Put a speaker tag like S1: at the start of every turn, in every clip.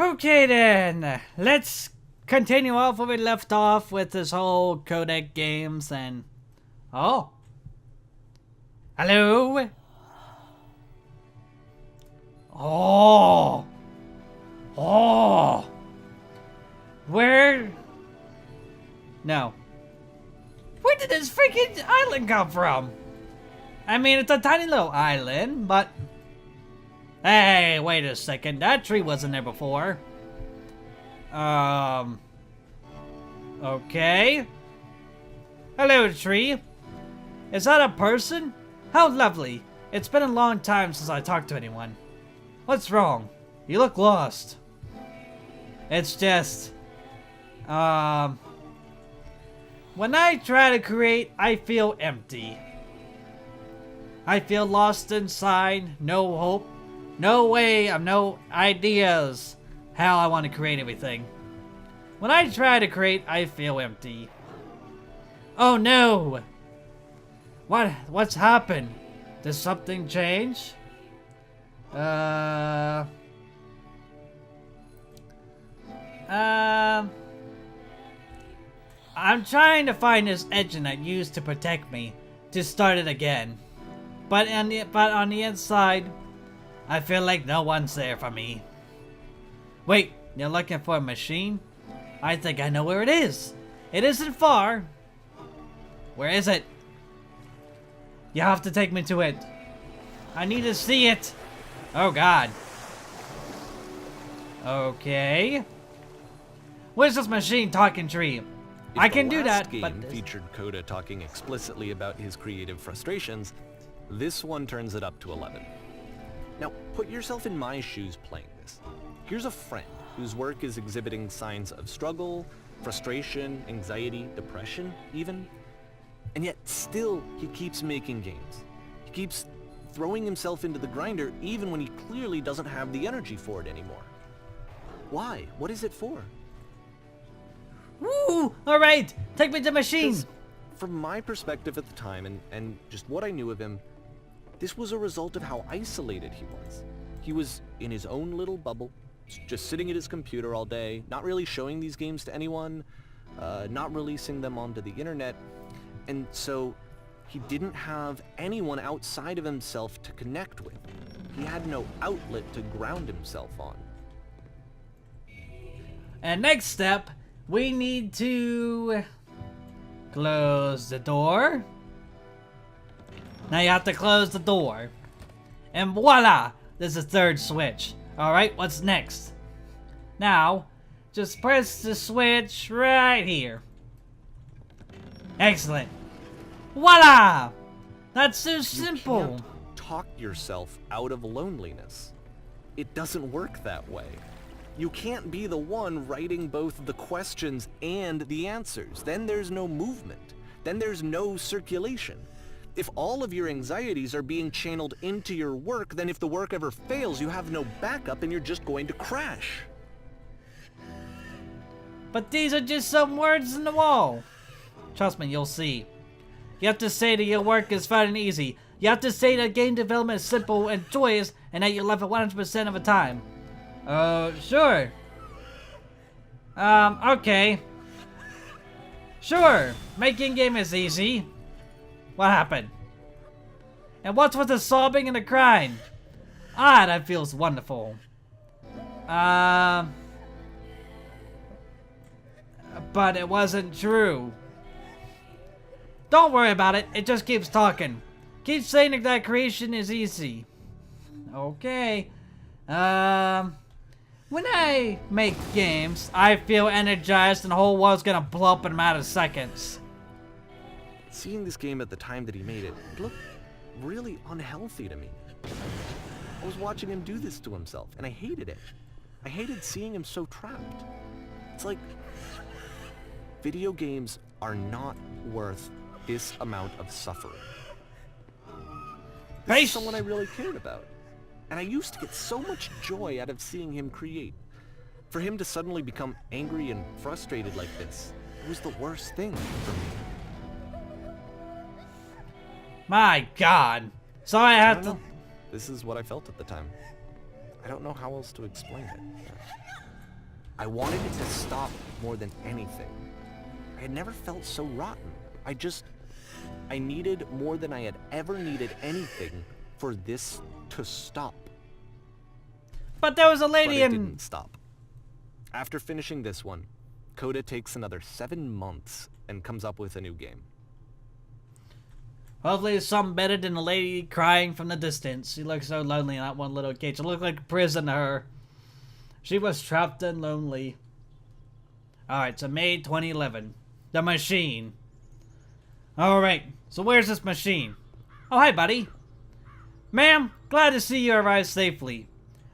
S1: Okay then, let's continue off where we left off with this whole codec games and... Oh. Hello? Oh. Oh. Where? No. Where did this freaking island come from? I mean, it's a tiny little island, but... Hey, wait a second. That tree wasn't there before. Okay. Hello, tree. Is that a person? How lovely. It's been a long time since I talked to anyone. What's wrong? You look lost. It's just... When I try to create, I feel empty. I feel lost inside, no hope, no way, no ideas how I want to create everything. When I try to create, I feel empty. Oh no! What's happened? Did something change? I'm trying to find this engine I used to protect me to start it again. But on the inside, I feel like no one's there for me. Wait, you're looking for a machine? I think I know where it is. It isn't far. Where is it? You have to take me to it. I need to see it. Oh God. Okay. Where's this machine talking tree? I can do that, but
S2: this game featured Coda talking explicitly about his creative frustrations. This one turns it up to 11. Now, put yourself in my shoes playing this. Here's a friend whose work is exhibiting signs of struggle, frustration, anxiety, depression, even. And yet, still, he keeps making games. He keeps throwing himself into the grinder even when he clearly doesn't have the energy for it anymore. Why? What is it for?
S1: Woo! Alright, take me to the machine!
S2: From my perspective at the time, and just what I knew of him, this was a result of how isolated he was. He was in his own little bubble, just sitting at his computer all day, not really showing these games to anyone, not releasing them onto the internet, and so he didn't have anyone outside of himself to connect with. He had no outlet to ground himself on.
S1: And next step, we need to close the door. Now you have to close the door. And voila! There's a third switch. Alright, what's next? Now, just press the switch right here. Excellent. Voila! That's so simple.
S2: You can't talk yourself out of loneliness. It doesn't work that way. You can't be the one writing both the questions and the answers. Then there's no movement. Then there's no circulation. If all of your anxieties are being channeled into your work, then if the work ever fails, you have no backup and you're just going to crash.
S1: But these are just some words in the wall. Trust me, you'll see. You have to say that your work is fun and easy. You have to say that game development is simple and joyous and that you love it 100% of the time. Sure. Okay. Sure, making game is easy. What happened? And what's with the sobbing and the crying? Ah, that feels wonderful. But it wasn't true. Don't worry about it, it just keeps talking. Keep saying that creation is easy. Okay. When I make games, I feel energized and the whole world's gonna blow up in a matter of seconds.
S2: Seeing this game at the time that he made it, it looked really unhealthy to me. I was watching him do this to himself, and I hated it. I hated seeing him so trapped. It's like, video games are not worth this amount of suffering. This is someone I really cared about. And I used to get so much joy out of seeing him create. For him to suddenly become angry and frustrated like this, it was the worst thing for me.
S1: My God. So I have to...
S2: This is what I felt at the time. I don't know how else to explain it. I wanted it to stop more than anything. I had never felt so rotten. I needed more than I had ever needed anything for this to stop.
S1: But there was a lady
S2: But it
S1: in...
S2: didn't stop. After finishing this one, Coda takes another 7 months and comes up with a new game.
S1: Hopefully it's something better than a lady crying from the distance. She looks so lonely in that one little cage. It looked like a prison to her. She was trapped and lonely. Alright, so May 2011. The machine. Alright, so where's this machine? Oh, hi, buddy. Ma'am, glad to see you arrived safely.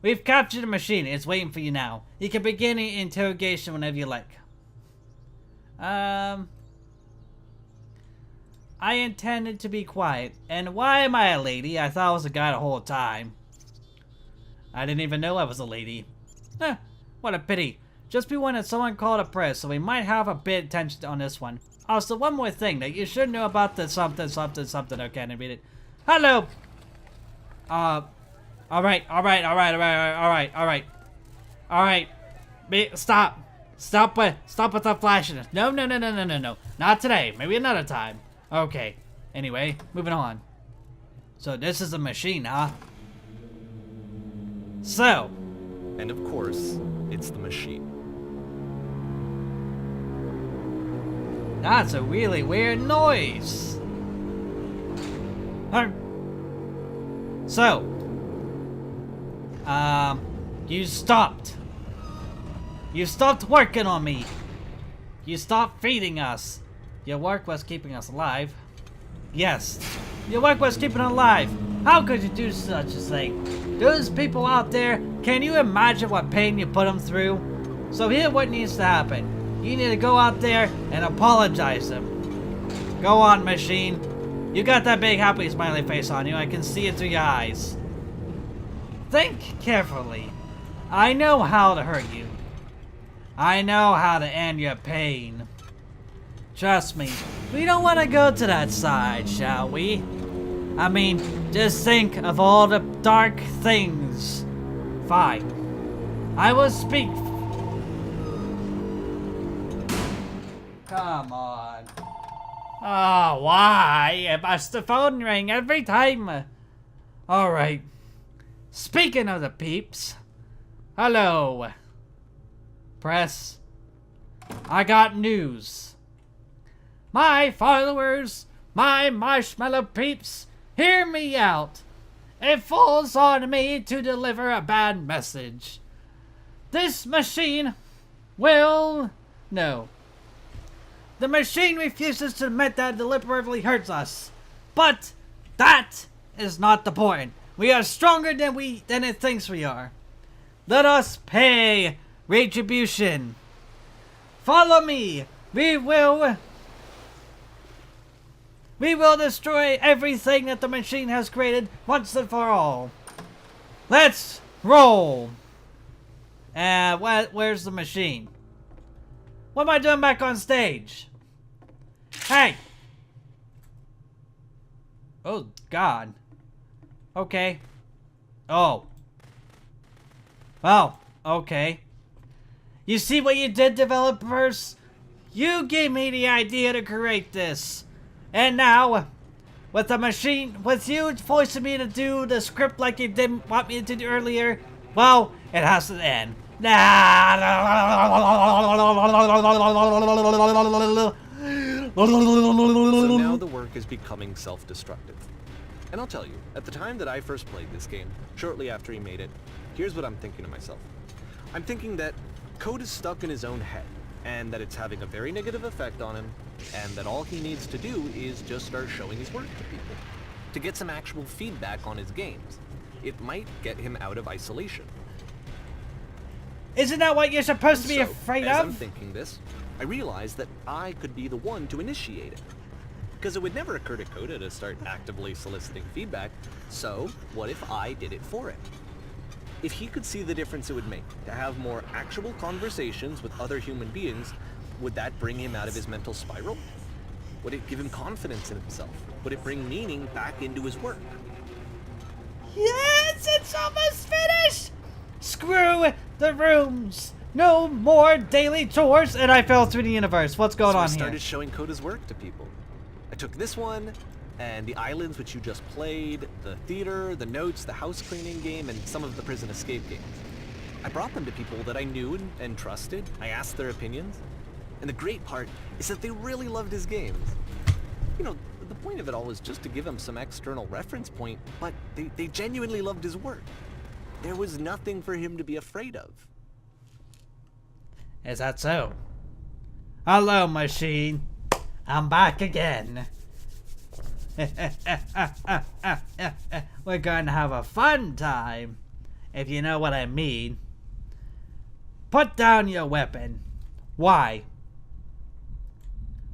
S1: We've captured the machine. It's waiting for you now. You can begin the interrogation whenever you like. I intended to be quiet. And why am I a lady? I thought I was a guy the whole time. I didn't even know I was a lady. What a pity. Just be warned that someone called a press, so we might have a bit of attention on this one. Also, one more thing that you should know about the something. Okay, I didn't read it. Hello! Alright. Stop. Stop with the flashiness. No. Not today. Maybe another time. Okay. Anyway, moving on. So this is a machine, huh? So.
S2: And of course, it's the machine.
S1: That's a really weird noise. So. You stopped. You stopped working on me. You stopped feeding us. Your work was keeping us alive. Yes. Your work was keeping us alive. How could you do such a thing? Those people out there, can you imagine what pain you put them through? So here's what needs to happen. You need to go out there and apologize to them. Go on, machine. You got that big happy smiley face on you. I can see it through your eyes. Think carefully. I know how to hurt you. I know how to end your pain. Trust me, we don't want to go to that side, shall we? I mean, just think of all the dark things. Fine. I will speak. Come on. Oh, why must the phone ring every time? Alright. Speaking of the peeps. Hello. Press. I got news. My followers, my marshmallow peeps, hear me out. It falls on me to deliver a bad message. This machine will... No. The machine refuses to admit that it deliberately hurts us. But that is not the point. We are stronger than it thinks we are. Let us pay retribution. Follow me. We will destroy everything that the machine has created once and for all. Let's roll. Where's the machine? What am I doing back on stage? Hey! Oh, God. Okay. Oh. Oh, okay. You see what you did, developers? You gave me the idea to create this. And now, with the machine, with you forcing me to do the script like you didn't want me to do earlier, well, it has to end.
S2: So now the work is becoming self-destructive. And I'll tell you, at the time that I first played this game, shortly after he made it, here's what I'm thinking to myself. I'm thinking that Code is stuck in his own head, and that it's having a very negative effect on him, and that all he needs to do is just start showing his work to people, to get some actual feedback on his games. It might get him out of isolation.
S1: Isn't that what you're supposed to be afraid
S2: as
S1: of?
S2: I'm thinking this, I realized that I could be the one to initiate it. Because it would never occur to Coda to start actively soliciting feedback, so what if I did it for him? If he could see the difference it would make to have more actual conversations with other human beings, would that bring him out of his mental spiral? Would it give him confidence in himself? Would it bring meaning back into his work?
S1: Yes, it's almost finished! Screw the rooms! No more daily chores, and I fell through the universe. What's going on
S2: I
S1: here?
S2: started showing Coda's work to people. I took this one, and the islands which you just played, the theater, the notes, the house cleaning game, and some of the prison escape games. I brought them to people that I knew and trusted. I asked their opinions. And the great part is that they really loved his games. You know, the point of it all was just to give him some external reference point, but they genuinely loved his work. There was nothing for him to be afraid of.
S1: Is that so? Hello, machine. I'm back again. We're going to have a fun time, if you know what I mean. Put down your weapon. Why?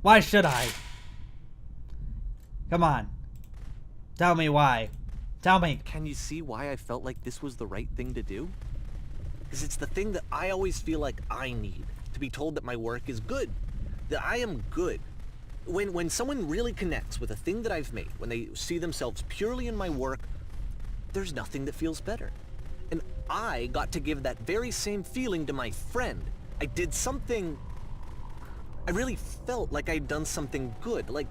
S1: Why should I? Come on. Tell me why. Tell me.
S2: Can you see why I felt like this was the right thing to do? Because it's the thing that I always feel like I need, to be told that my work is good, that I am good. When someone really connects with a thing that I've made, when they see themselves purely in my work, there's nothing that feels better. And I got to give that very same feeling to my friend. I did something... I really felt like I'd done something good, like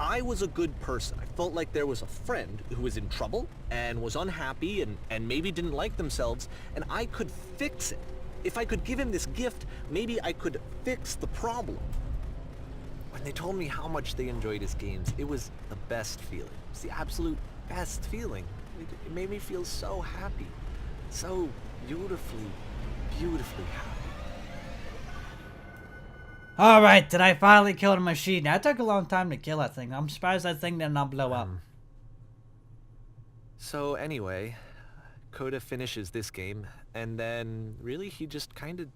S2: I was a good person. I felt like there was a friend who was in trouble and was unhappy and maybe didn't like themselves, and I could fix it. If I could give him this gift, maybe I could fix the problem. When they told me how much they enjoyed his games, it was the best feeling. It was the absolute best feeling. It made me feel so happy. So beautifully, beautifully happy.
S1: Alright, did I finally kill the machine? That took a long time to kill that thing. I'm surprised that thing did not blow up.
S2: So anyway, Coda finishes this game, and then really he just kind of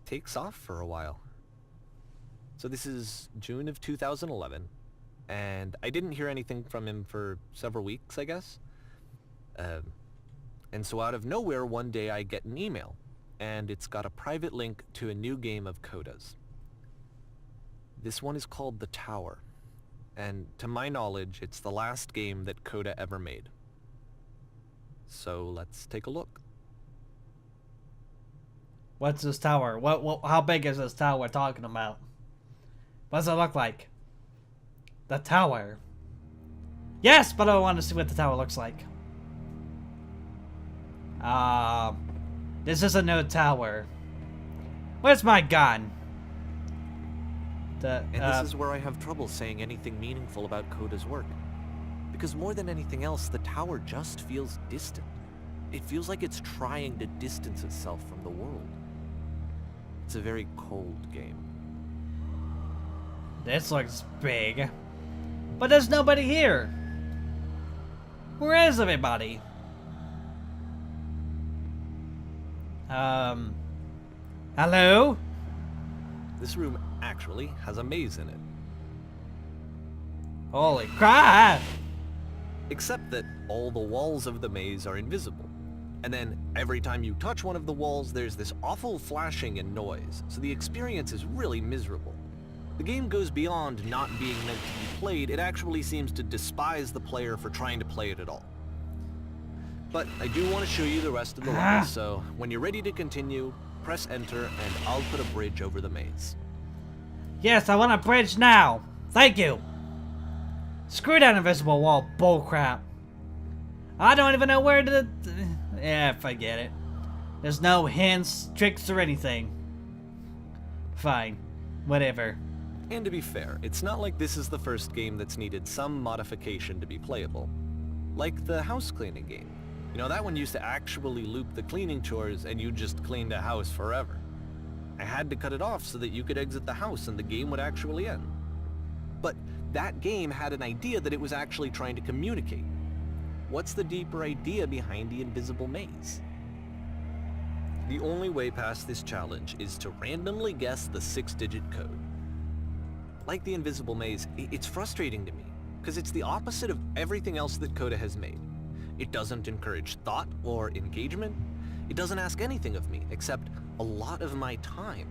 S2: takes off for a while. So this is June of 2011, and I didn't hear anything from him for several weeks, I guess. And so out of nowhere, one day I get an email, and it's got a private link to a new game of Coda's. This one is called The Tower, and to my knowledge, it's the last game that Coda ever made. So let's take a look.
S1: What's this tower? How big is this tower we're talking about? What does it look like? The tower. Yes, but I want to see what the tower looks like. This is a no tower. Where's my gun?
S2: And this is where I have trouble saying anything meaningful about Coda's work. Because more than anything else, the tower just feels distant. It feels like it's trying to distance itself from the world. It's a very cold game.
S1: This looks big. But there's nobody here. Where is everybody? Hello?
S2: This room actually has a maze in it.
S1: Holy crap!
S2: Except that all the walls of the maze are invisible. And then every time you touch one of the walls, there's this awful flashing and noise, so the experience is really miserable. The game goes beyond not being meant to be played, it actually seems to despise the player for trying to play it at all. But I do want to show you the rest of the level, so when you're ready to continue, press enter and I'll put a bridge over the maze.
S1: Yes, I want a bridge now. Thank you. Screw that invisible wall bullcrap. I don't even know where to... Yeah, forget it. There's no hints, tricks, or anything. Fine. Whatever.
S2: And to be fair, it's not like this is the first game that's needed some modification to be playable. Like the house cleaning game. You know, that one used to actually loop the cleaning chores and you just cleaned a house forever. I had to cut it off so that you could exit the house and the game would actually end. But that game had an idea that it was actually trying to communicate. What's the deeper idea behind the invisible maze? The only way past this challenge is to randomly guess the 6-digit code. Like the invisible maze, it's frustrating to me, because it's the opposite of everything else that Coda has made. It doesn't encourage thought or engagement. It doesn't ask anything of me, except a lot of my time.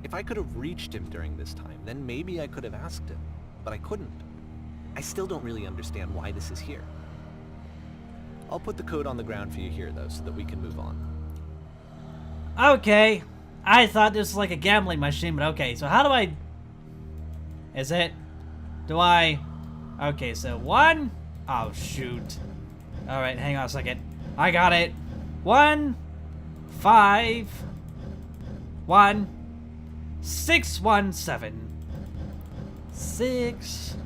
S2: If I could have reached him during this time, then maybe I could have asked him, but I couldn't. I still don't really understand why this is here. I'll put the code on the ground for you here, though, so that we can move on.
S1: Okay. I thought this was like a gambling machine, but okay. So how do I... Is it? Do I... Okay, so 1... Oh, shoot. Alright, hang on a second. I got it. 1, 5, 1, 6, 1, 7. 6...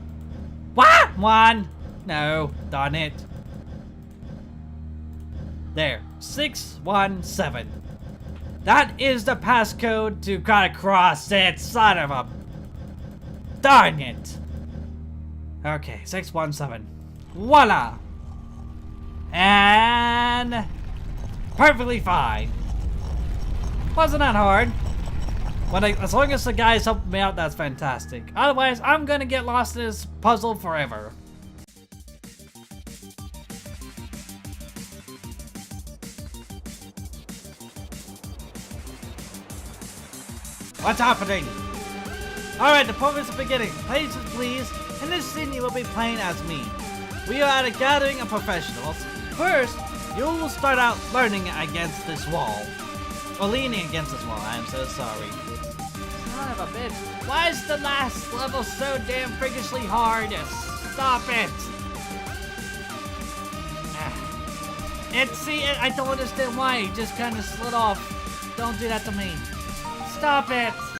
S1: What? 1! No, darn it. There. 6, 1, 7. That is the passcode to cut across it, son of a... Darn it. Okay, 617. Voila! And... Perfectly fine. Wasn't that hard. As long as the guys help me out, that's fantastic. Otherwise, I'm gonna get lost in this puzzle forever. What's happening? Alright, the program is beginning. Please. In this scene, you will be playing as me. We are at a gathering of professionals. First, you will start out learning against this wall. Or leaning against this wall, I am so sorry. Son of a bitch. Why is the last level so damn freakishly hard? Stop it! I don't understand why. He just kind of slid off. Don't do that to me. Stop it!